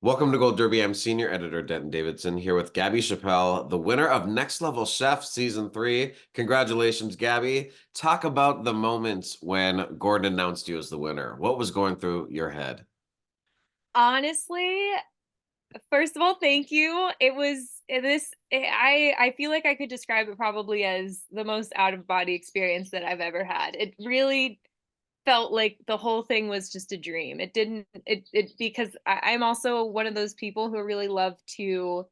Welcome to Gold Derby. I'm Senior Editor Denton Davidson here with Gabi Chappel, the winner of Next Level Chef Season 3. Congratulations, Gabi. Talk about the moments when Gordon announced you as the winner. What was going through your head? Honestly, first of all, thank you. It was this I feel like I could describe it probably as the most out of body experience that I've ever had. It really felt like the whole thing was just a dream. It didn't it because I'm also one of those people who really love to,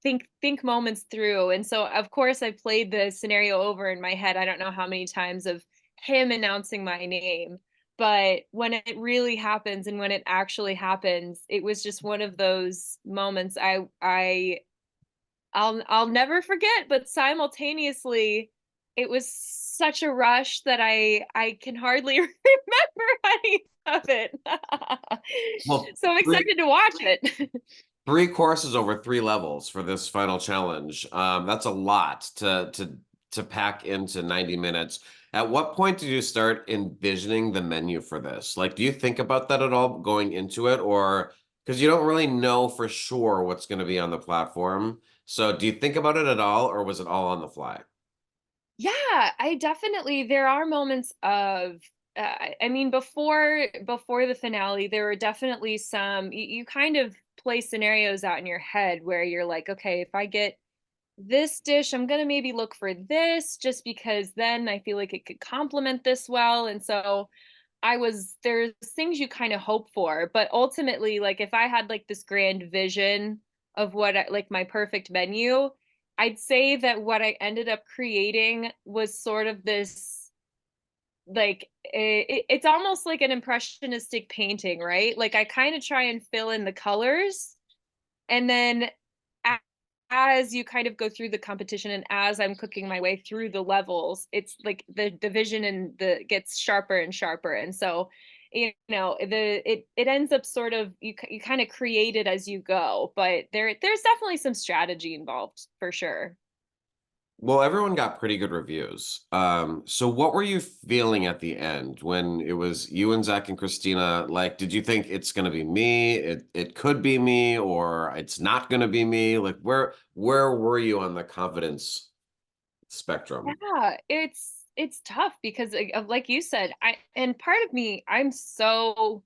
think moments through. And so of course I played the scenario over in my head. I don't know how many times of him announcing my name. But when it really happens and when it actually happens, it was just one of those moments I'll never forget, but simultaneously it was such a rush that I can hardly remember any of it. Well, So I'm three excited to watch it. three courses over three levels for this final challenge. That's a lot to pack into 90 minutes. At what point did you start envisioning the menu for this? Like, do you think about that at all going into it, or because you don't really know for sure what's going to be on the platform? So, do you think about it at all, or was it all on the fly? Yeah, I definitely there are moments of I mean before the finale there were definitely some you kind of play scenarios out in your head where you're like, okay, if I get this dish, I'm gonna maybe look for this just because then I feel like it could complement this well. And so there's things you kind of hope for, but ultimately, like if I had like this grand vision of like my perfect menu, I'd say that what I ended up creating was sort of this it's almost like an impressionistic painting, right? Like I kind of try and fill in the colors, and then as you kind of go through the competition and as I'm cooking my way through the levels, it's like the vision and the gets sharper and sharper. And so, it ends up sort of you kind of create it as you go, but there's definitely some strategy involved for sure. Well, everyone got pretty good reviews. So what were you feeling at the end when it was you and Zach and Christina? Like, did you think it's gonna be me? It could be me, or it's not gonna be me? Like, where were you on the confidence spectrum? Yeah, it's tough because like you said, I and part of me, I'm so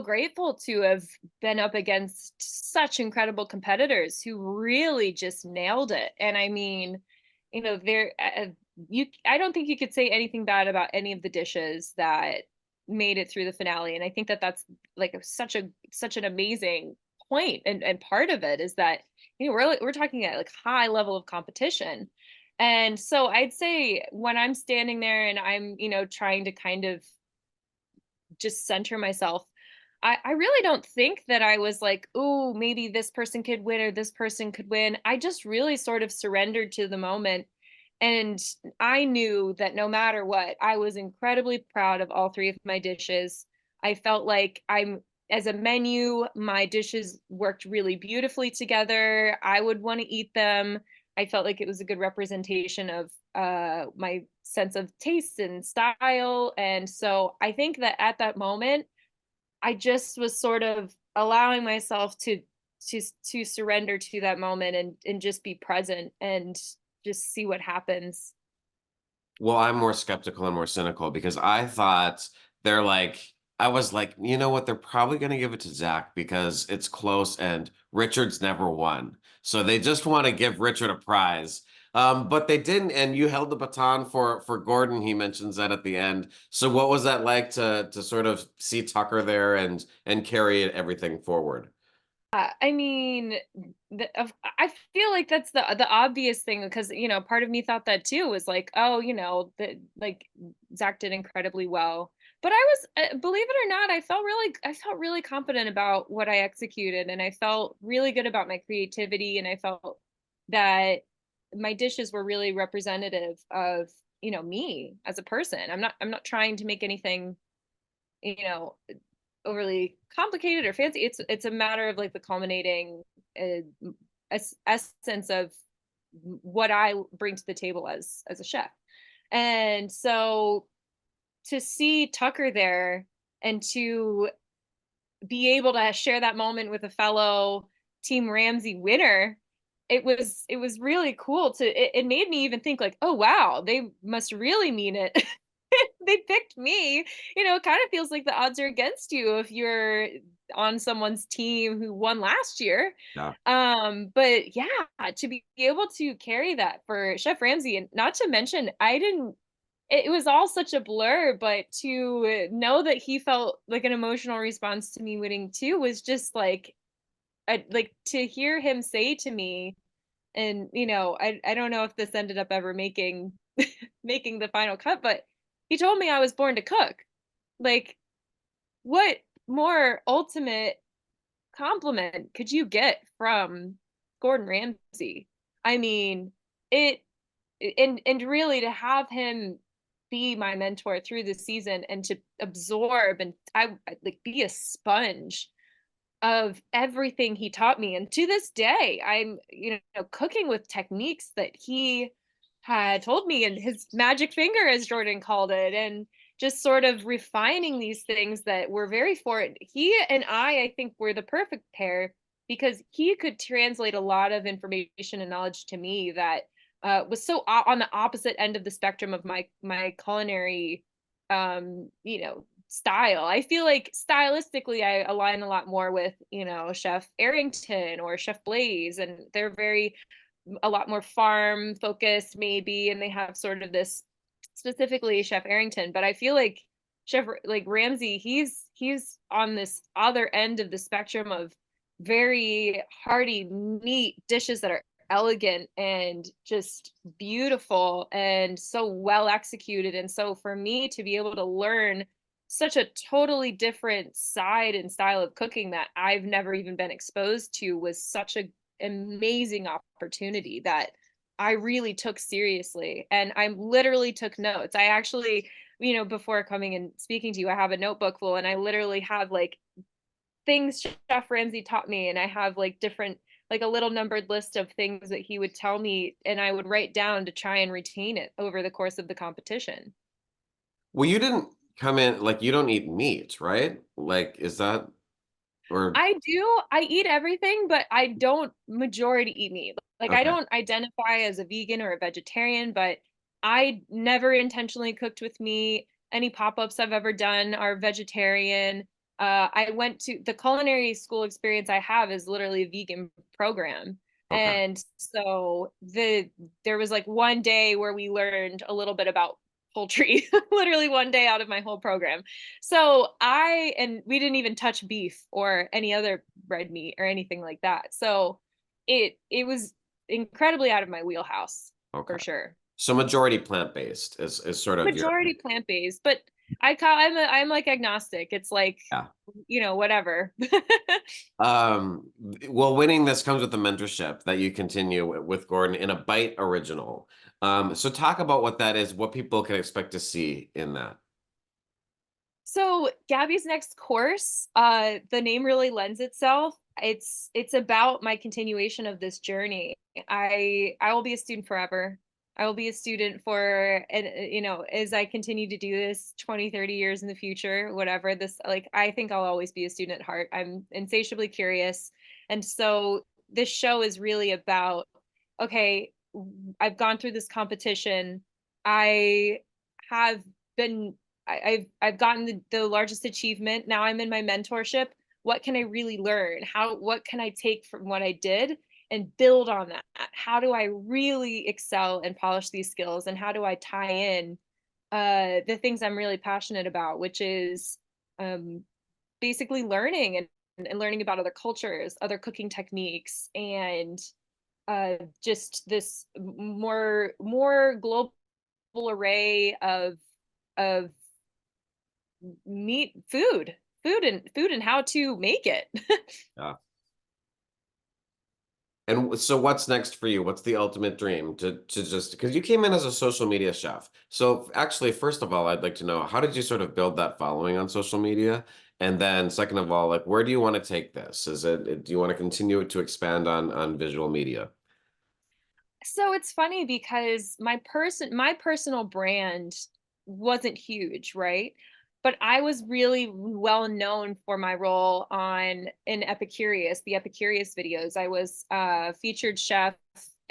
grateful to have been up against such incredible competitors who really just nailed it. And I mean, there you I don't think you could say anything bad about any of the dishes that made it through the finale. And I think that that's like such an amazing point. And part of it is that we're talking at like high level of competition. And so I'd say when I'm standing there and I'm, trying to kind of just center myself. I really don't think that I was like, oh, maybe this person could win or this person could win. I just really sort of surrendered to the moment. And I knew that no matter what, I was incredibly proud of all three of my dishes. I felt like as a menu, my dishes worked really beautifully together. I would want to eat them. I felt like it was a good representation of my sense of taste and style. And so I think that at that moment, I just was sort of allowing myself to surrender to that moment and just be present and just see what happens. Well, I'm more skeptical and more cynical because I thought they're like, I was like, you know what? They're probably going to give it to Zach because it's close and Richard's never won. So they just want to give Richard a prize. But they didn't, and you held the baton for Gordon. He mentions that at the end. So what was that like to sort of see Tucker there and carry everything forward? I mean, I feel like that's the obvious thing because part of me thought that too was like, oh, like Zach did incredibly well, but I was, believe it or not, I felt really confident about what I executed, and I felt really good about my creativity, and I felt that my dishes were really representative of me as a person. I'm not trying to make anything you know overly complicated or fancy. It's a matter of like the culminating uh, essence of what I bring to the table as a chef. And so to see Tucker there and to be able to share that moment with a fellow Team Ramsey winner, it was really cool to it made me even think like, oh wow, they must really mean it. They picked me. It kind of feels like the odds are against you if you're on someone's team who won last year. Yeah. But yeah, to be able to carry that for Chef Ramsay, and not to mention, I didn't it was all such a blur, but to know that he felt like an emotional response to me winning too was just like to hear him say to me, and I don't know if this ended up ever making making the final cut, but he told me I was born to cook. Like, what more ultimate compliment could you get from Gordon Ramsay? I mean, it and really to have him be my mentor through the season and to absorb and like be a sponge of everything he taught me. And to this day, I'm, cooking with techniques that he had told me and his magic finger, as Jordan called it, and just sort of refining these things that were very foreign. He and I think, were the perfect pair because he could translate a lot of information and knowledge to me that was so on the opposite end of the spectrum of my culinary style. I feel like stylistically I align a lot more with, Chef Arrington or Chef Blaze, and they're very a lot more farm focused maybe, and they have sort of this, specifically Chef Arrington, but I feel like Chef like Ramsay, he's on this other end of the spectrum of very hearty, neat dishes that are elegant and just beautiful and so well executed. And so for me to be able to learn such a totally different side and style of cooking that I've never even been exposed to was such a amazing opportunity that I really took seriously. And I literally took notes. I actually, before coming and speaking to you, I have a notebook full and I literally have like things Chef Ramsay taught me. And I have like different, like a little numbered list of things that he would tell me and I would write down to try and retain it over the course of the competition. Well, you didn't come in like you don't eat meat, right? Like, is that or I do. I eat everything, but I don't majority eat meat. Like I okay, don't identify as a vegan or a vegetarian, but I never intentionally cooked with meat. Any pop-ups I've ever done are vegetarian. I went to the culinary school experience I have is literally a vegan program. okay. And so there was like one day where we learned a little bit about poultry, literally one day out of my whole program. So and we didn't even touch beef or any other red meat or anything like that. So it was incredibly out of my wheelhouse Okay. for sure. So majority plant-based is sort of your Majority plant-based, but I'm like agnostic. It's like, yeah. whatever. Um, well, winning this comes with the mentorship that you continue with Gordon in a Bite original. So talk about what that is, what people can expect to see in that. So Gabby's next course, the name really lends itself. It's about my continuation of this journey. I will be a student forever. I will be a student for, and as I continue to do this 20, 30 years in the future, whatever this, like, I think I'll always be a student at heart. I'm insatiably curious. And so this show is really about, okay, I've gone through this competition. I have been I've gotten the largest achievement. Now I'm in my mentorship. What can I really learn? What can I take from what I did and build on that? How do I really excel and polish these skills? And how do I tie in the things I'm really passionate about, which is um, basically learning and learning about other cultures, other cooking techniques, and just this more global array of meat food and how to make it. Yeah. And so what's next for you? What's the ultimate dream to just because you came in as a social media chef. So actually, first of all, I'd like to know how did you sort of build that following on social media? And then second of all, like where do you want to take this? Do you want to continue to expand on visual media? So it's funny because my personal brand wasn't huge, right? but I was really well known for my role on in Epicurious, the Epicurious videos. I was a featured chef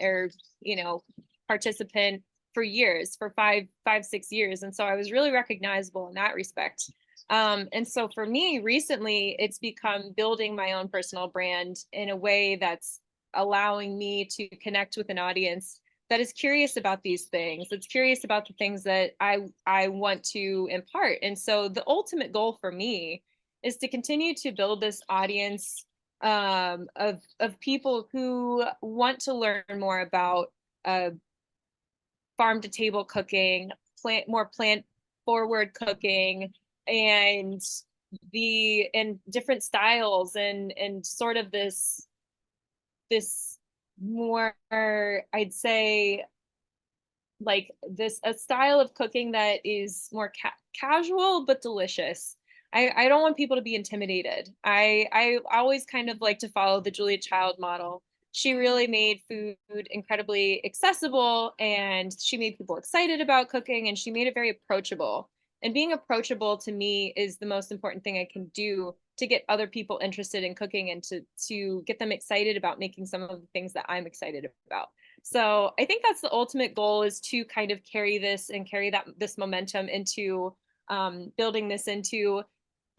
or, you know, participant for years, for 6 years. And so I was really recognizable in that respect. And so for me, recently, it's become building my own personal brand in a way that's allowing me to connect with an audience that is curious about these things, that's curious about the things that I want to impart. And so the ultimate goal for me is to continue to build this audience of people who want to learn more about uh, farm to table cooking, plant forward cooking, and different styles, and sort of this more, I'd say, like this a style of cooking that is more casual but delicious. I don't want people to be intimidated. I always kind of like to follow the Julia Child model. She really made food incredibly accessible, and she made people excited about cooking, and she made it very approachable. And being approachable to me is the most important thing I can do to get other people interested in cooking, and to get them excited about making some of the things that I'm excited about. So I think that's the ultimate goal, is to kind of carry this and carry this momentum into building this into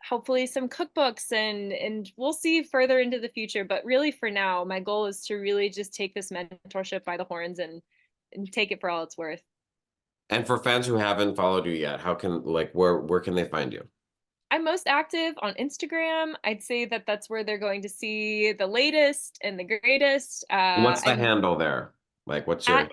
hopefully some cookbooks, and we'll see further into the future. But really for now, my goal is to really just take this mentorship by the horns and take it for all it's worth. And for fans who haven't followed you yet, how can like where can they find you? I'm most active on Instagram. I'd say that that's where they're going to see the latest and the greatest. What's the I'm handle there? Like what's your at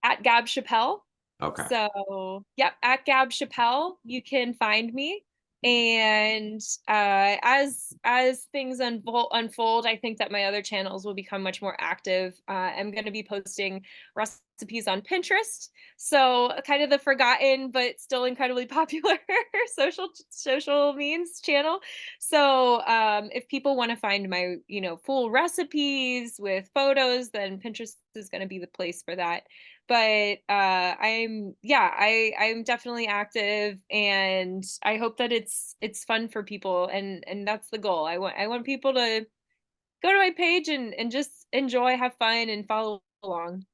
at Gab Chappel. okay. So, yep, at Gab Chappel, you can find me. And as things unfold, I think that my other channels will become much more active. I'm going to be posting recipes on Pinterest, so kind of the forgotten but still incredibly popular social means channel. So, if people want to find my full recipes with photos, then Pinterest is going to be the place for that. But I'm definitely active, and I hope that it's fun for people, and that's the goal. I want people to go to my page and just enjoy, have fun, and follow along.